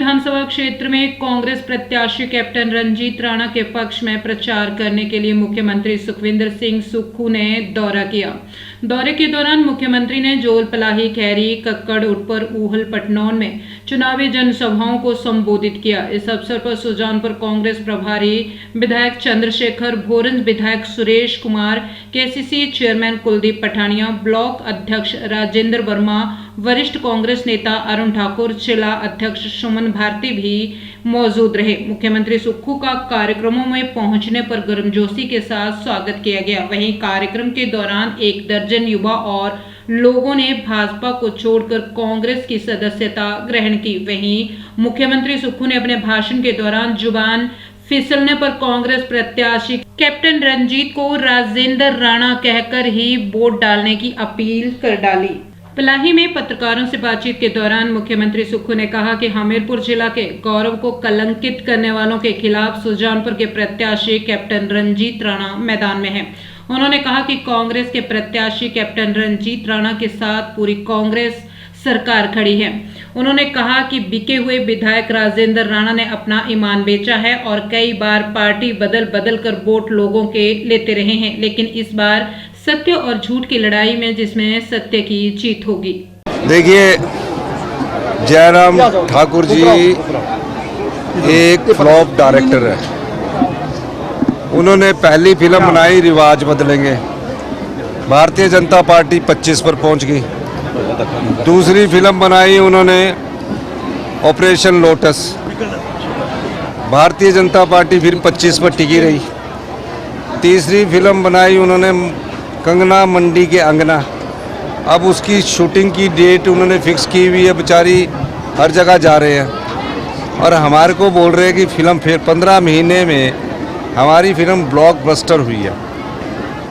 विधानसभा क्षेत्र में कांग्रेस प्रत्याशी कैप्टन रंजीत राणा के पक्ष में प्रचार करने के लिए मुख्यमंत्री सुखविंदर सिंह सुक्खू ने दौरा किया। दौरे के दौरान मुख्यमंत्री ने जोल, पलाही, खैरी, कक्कड़, उटपर, ऊहल, पटनौन में चुनावी जनसभाओं को संबोधित किया। इस अवसर पर सुजानपुर कांग्रेस प्रभारी विधायक चंद्रशेखर, भोरंज विधायक Suresh Kumar, KCC chairman Kuldeep Pathania, block अध्यक्ष राजेंद्र वर्मा, वरिष्ठ कांग्रेस नेता अरुण ठाकुर, जिला अध्यक्ष सुमन भारती भी मौजूद रहे। मुख्यमंत्री सुक्खू का कार्यक्रमों में पहुंचने पर गर्मजोशी के साथ स्वागत किया गया। वहीं कार्यक्रम के दौरान 1 दर्जन युवा और लोगों ने भाजपा को छोड़कर कांग्रेस की सदस्यता ग्रहण की। वहीं मुख्यमंत्री सुक्खू ने अपने भाषण के दौरान जुबान फिसलने पर कांग्रेस प्रत्याशी कैप्टन रंजीत को राजेंद्र राणा कहकर ही वोट डालने की अपील कर डाली। पलाही में पत्रकारों से बातचीत के दौरान मुख्यमंत्री सुक्खू ने कहा कि हमीरपुर जिला के गौरव को कलंकित करने वालों के खिलाफ सुजानपुर के प्रत्याशी कैप्टन रंजीत राणा मैदान में हैं। उन्होंने कहा कि कांग्रेस के प्रत्याशी कैप्टन रंजीत राणा के साथ पूरी कांग्रेस सरकार खड़ी है। उन्होंने कहा कि बिके हुए विधायक राजेंद्र राणा ने अपना ईमान बेचा है और कई बार पार्टी बदल बदल कर वोट लोगों के लेते रहे हैं, लेकिन इस बार सत्य और झूठ की लड़ाई में जिसमें सत्य की जीत होगी। देखिए, जयराम ठाकुर जी एक फ्लॉप डायरेक्टर है। उन्होंने पहली फिल्म बनाई रिवाज बदलेंगे, भारतीय जनता पार्टी 25 पर पहुंच गई। दूसरी फिल्म बनाई उन्होंने operation lotus, Bharatiya Janata party फिर 25 पर टिकी रही। तीसरी फिल्म बनाई उन्होंने कंगना मंडी के अंगना, अब उसकी शूटिंग की डेट उन्होंने फिक्स की हुई है। बेचारी हर जगह जा रहे हैं और हमारे को बोल रहे हैं कि फिल्म फिर 15 महीने में हमारी फिल्म ब्लॉकबस्टर हुई है।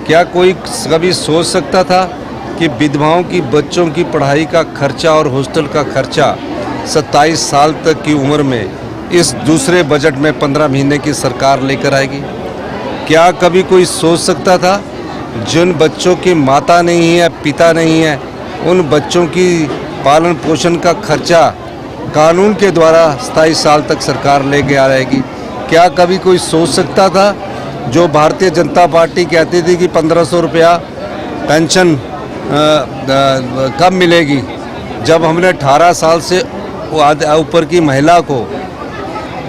क्या कोई कभी सोच सकता था कि विधवाओं की बच्चों की पढ़ाई का खर्चा और हॉस्टल का खर्चा 27 साल तक की उम्र में इस दूसरे बजट में 15 महीने की सरकार लेकर आएगी? क्या कभी कोई सोच सकता था जिन बच्चों की माता नहीं है, पिता नहीं है, उन बच्चों की पालन पोषण का खर्चा कानून के द्वारा 27 साल तक सरकार लेके आ रहेगी? क्या कभी कोई सोच सकता था जो भारतीय जनता पार्टी कहती थी कि 1500 रुपया पेंशन कब मिलेगी, जब हमने 18 साल से ऊपर की महिला को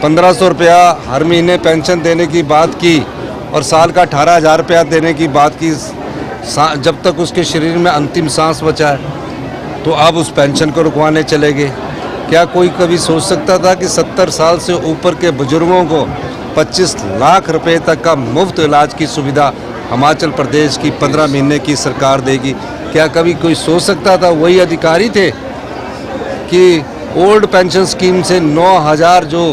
1500 रुपया हर महीने पेंशन देने की बात की और साल का 18,000 रुपया देने की बात की जब तक उसके शरीर में अंतिम सांस बचा है, तो अब उस पेंशन को रुकवाने चले गए। क्या कोई कभी सोच सकता था कि 70 साल से ऊपर के बुजुर्गों को 25 लाख रुपए तक का मुफ्त इलाज की सुविधा हिमाचल प्रदेश की 15 महीने की सरकार देगी? क्या कभी कोई सोच सकता था वही अधिकारी थे कि ओल्ड पेंशन स्कीम से 9,000 जो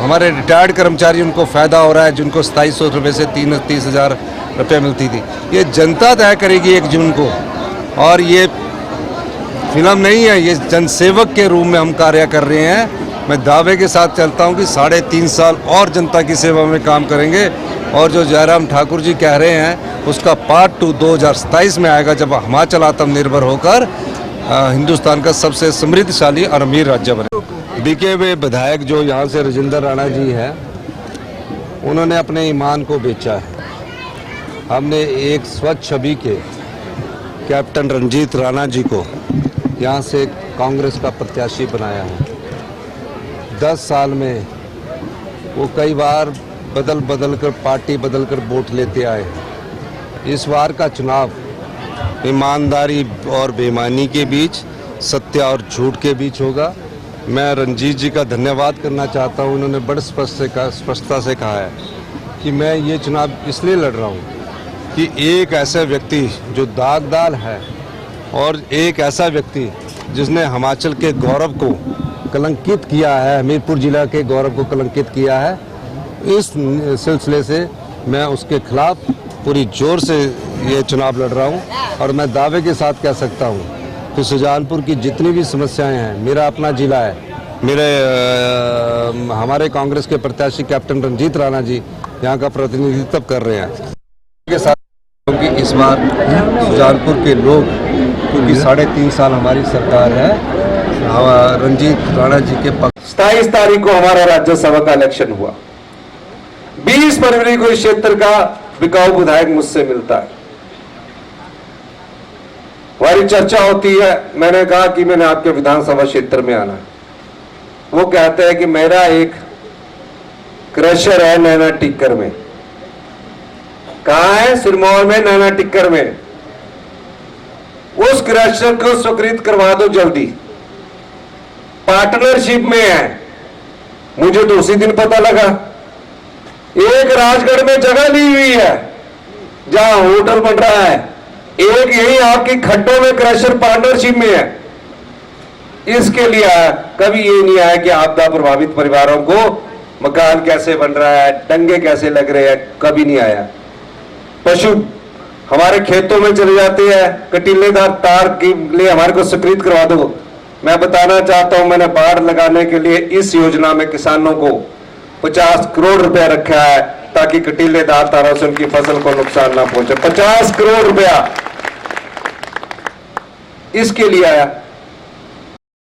हमारे रिटायर्ड कर्मचारी उनको फ़ायदा हो रहा है, जिनको 2700 रुपये से 30,000 रुपये मिलती थी, ये जनता तय करेगी 1 जून को। और ये फिल्म नहीं है, ये जनसेवक के रूप में हम कार्य कर रहे हैं। मैं दावे के साथ चलता हूँ कि 3.5 साल और जनता की सेवा में काम करेंगे और जो जयराम ठाकुर जी कह रहे हैं उसका पार्ट 2 2027 में आएगा, जब हिमाचल आत्मनिर्भर होकर हिंदुस्तान का सबसे समृद्धशाली और अमीर राज्य बने। बिके हुए विधायक जो यहाँ से राजेंद्र राणा जी हैं, उन्होंने अपने ईमान को बेचा है। हमने एक स्वच्छ छवि के कैप्टन रंजीत राणा जी को यहाँ से कांग्रेस का प्रत्याशी बनाया है। 10 साल में वो कई बार बदल कर पार्टी बदल कर वोट लेते आए हैं। इस बार का चुनाव ईमानदारी और बेईमानी के बीच, सत्य और झूठ के बीच होगा। मैं रंजीत जी का धन्यवाद करना चाहता हूं। उन्होंने बड़े स्पष्टता से कहा है कि मैं ये चुनाव इसलिए लड़ रहा हूं कि एक ऐसा व्यक्ति जो दागदार है और एक ऐसा व्यक्ति जिसने हिमाचल के गौरव को कलंकित किया है, हमीरपुर जिला के गौरव को कलंकित किया है, इस सिलसिले से मैं उसके खिलाफ पूरी जोर से ये चुनाव लड़ रहा हूं। और मैं दावे के साथ कह सकता हूं कि सुजानपुर की जितनी भी समस्याएं हैं, मेरा अपना जिला है, हमारे कांग्रेस के प्रत्याशी कैप्टन रंजीत राणा जी यहाँ का प्रतिनिधित्व कर रहे हैं के साथ। क्योंकि इस बार सुजानपुर के लोग, क्योंकि 3.5 साल हमारी सरकार है, रंजीत राणा जी के पक्ष। 27 तारीख को हमारा राज्यसभा का इलेक्शन हुआ। 20 फरवरी को इस क्षेत्र का बिकाऊ विधायक मुझसे मिलता है, हमारी चर्चा होती है। मैंने कहा कि मैंने आपके विधानसभा क्षेत्र में आना है। वो कहते हैं कि मेरा एक क्रशर है नैना टिक्कर में। कहां है? सिरमौर में, नैना टिक्कर में। उस क्रशर को स्वीकृत करवा दो जल्दी, पार्टनरशिप में है। मुझे तो उसी दिन पता लगा एक राजगढ़ में जगह ली हुई है जहां होटल बन रहा है, एक यही आपकी खड्डों में क्रशर पार्टनरशिप में है। इसके लिए आया, कभी ये नहीं आया कि आपदा प्रभावित परिवारों को मकान कैसे बन रहा है, डंगे कैसे लग रहे हैं, कभी नहीं आया। पशु हमारे खेतों में चले जाते हैं, कटीलेदार तार के लिए हमारे को स्वीकृत करवा दो। मैं बताना चाहता हूं, मैंने बाढ़ लगाने के लिए इस योजना में किसानों को 50 करोड़ रुपया रखा है ताकि कटीलेदार तारों से उनकी फसल को नुकसान ना पहुंचे। 50 करोड़ रुपया इसके लिए आया।